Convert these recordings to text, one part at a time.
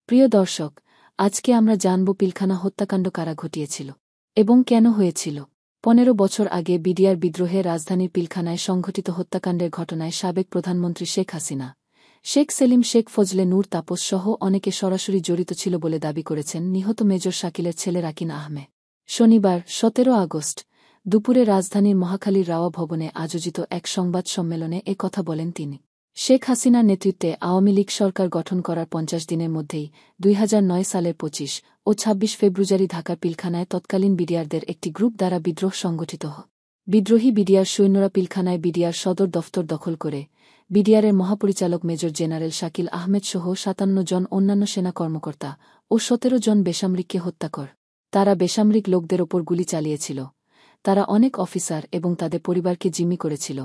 প্রিয় দর্শক, আজকে আমরা জানব পিলখানা হত্যাকাণ্ড কারা ঘটিয়েছিল এবং কেন হয়েছিল। ১৫ বছর আগে বিডিআর বিদ্রোহে রাজধানীর পিলখানায় সংঘটিত হত্যাকাণ্ডের ঘটনায় সাবেক প্রধানমন্ত্রী শেখ হাসিনা, শেখ সেলিম, শেখ ফজলে নূর তাপস সহ অনেকে সরাসরি জড়িত ছিল বলে দাবি করেছেন নিহত মেজর শাকিলের ছেলে রাকিন আহমেদ। শনিবার ১৭ আগস্ট দুপুরে রাজধানীর মহাখালীর রাওয়া ভবনে আয়োজিত এক সংবাদ সম্মেলনে এ কথা বলেন তিনি। শেখ হাসিনার নেতৃত্বে আওয়ামী লীগ সরকার গঠন করার ৫০ দিনের মধ্যেই ২০০৯ সালের ২৫ ও ২৬ ফেব্রুয়ারি ঢাকার পিলখানায় তৎকালীন বিডিআরদের একটি গ্রুপ দ্বারা বিদ্রোহ সংগঠিত হয়। বিদ্রোহী বিডিআর সৈন্যরা পিলখানায় বিডিআর সদর দফতর দখল করে বিডিআরের মহাপরিচালক মেজর জেনারেল শাকিল আহমেদ সহ ৫৭ জন অন্যান্য সেনা কর্মকর্তা ও ১৭ জন বেসামরিককে হত্যা কর। তারা বেসামরিক লোকদের ওপর গুলি চালিয়েছিল। তারা অনেক অফিসার এবং তাদের পরিবারকে জিম্মি করেছিল,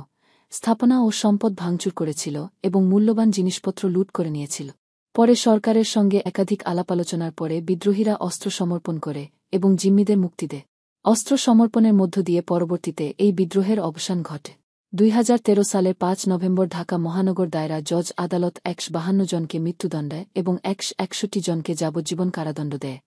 স্থাপনা ও সম্পদ ভাঙচুর করেছিল এবং মূল্যবান জিনিসপত্র লুট করে নিয়েছিল। পরে সরকারের সঙ্গে একাধিক আলাপ আলোচনার পরে বিদ্রোহীরা অস্ত্র সমর্পণ করে এবং জিম্মিদের মুক্তি দেয়। অস্ত্র সমর্পণের মধ্য দিয়ে পরবর্তীতে এই বিদ্রোহের অবসান ঘটে। ২০১৩ সালের ৫ নভেম্বর ঢাকা মহানগর দায়রা জজ আদালত ১৫২ জনকে মৃত্যুদণ্ড এবং ৬১ জনকে যাবজ্জীবন কারাদণ্ড দেয়।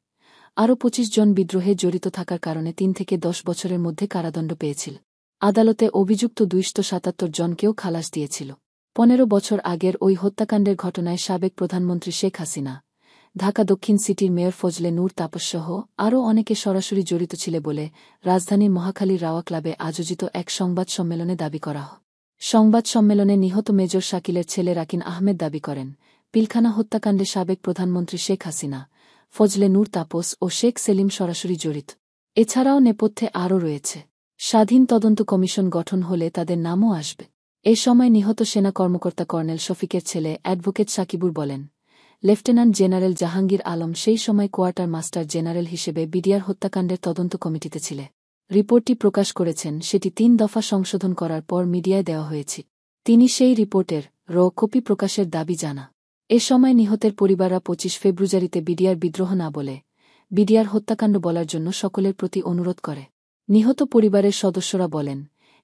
আরও ২৫ জন বিদ্রোহে জড়িত থাকার কারণে ৩ থেকে ১০ বছরের মধ্যে কারাদণ্ড পেয়েছিল। আদালতে অভিযুক্ত ২৭৭ জনকেও খালাস দিয়েছিল। ১৫ বছর আগের ওই হত্যাকাণ্ডের ঘটনায় সাবেক প্রধানমন্ত্রী শেখ হাসিনা, ঢাকা দক্ষিণ সিটির মেয়র ফজলে নূর তাপস সহ আরও অনেকে সরাসরি জড়িত ছিল বলে রাজধানীর মহাখালীর রাওয়া ক্লাবে আয়োজিত এক সংবাদ সম্মেলনে দাবি করা হয়। সংবাদ সম্মেলনে নিহত মেজর শাকিলের ছেলে রাকিন আহমেদ দাবি করেন, পিলখানা হত্যাকাণ্ডে সাবেক প্রধানমন্ত্রী শেখ হাসিনা, ফজলে নূর তাপস ও শেখ সেলিম সরাসরি জড়িত। এছাড়াও নেপথ্যে আরও রয়েছে। স্বাধীন তদন্ত কমিশন গঠন হলে তাদের নামও আসবে। এ সময় নিহত সেনা কর্মকর্তা কর্নেল শফিকের ছেলে অ্যাডভোকেট সাকিবুর বলেন, লেফটেন্যান্ট জেনারেল জাহাঙ্গীর আলম সেই সময় কোয়ার্টার মাস্টার জেনারেল হিসেবে বিডিআর হত্যাকাণ্ডের তদন্ত কমিটিতে ছিলেন। রিপোর্টটি প্রকাশ করেছেন, সেটি ৩ দফা সংশোধন করার পর মিডিয়ায় দেওয়া হয়েছে। তিনি সেই রিপোর্টের কপি প্রকাশের দাবি জানা। এ সময় নিহতের পরিবাররা ২৫ ফেব্রুয়ারিতে বিডিআর বিদ্রোহ না বলে বিডিআর হত্যাকাণ্ড বলার জন্য সকলের প্রতি অনুরোধ করে। নিহত পরিবারের সদস্যরা বলেন,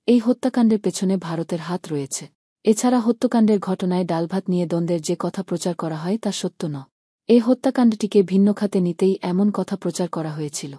এই হত্যাকাণ্ডের পেছনে ভারতের হাত রয়েছে। এছাড়া হত্যাকাণ্ডের ঘটনায় ডালভাত নিয়ে দ্বন্দ্বের যে কথা প্রচার করা হয় তা সত্য নয়। এই হত্যাকাণ্ডটিকে ভিন্ন খাতে নিতেই এমন কথা প্রচার করা হয়েছিল।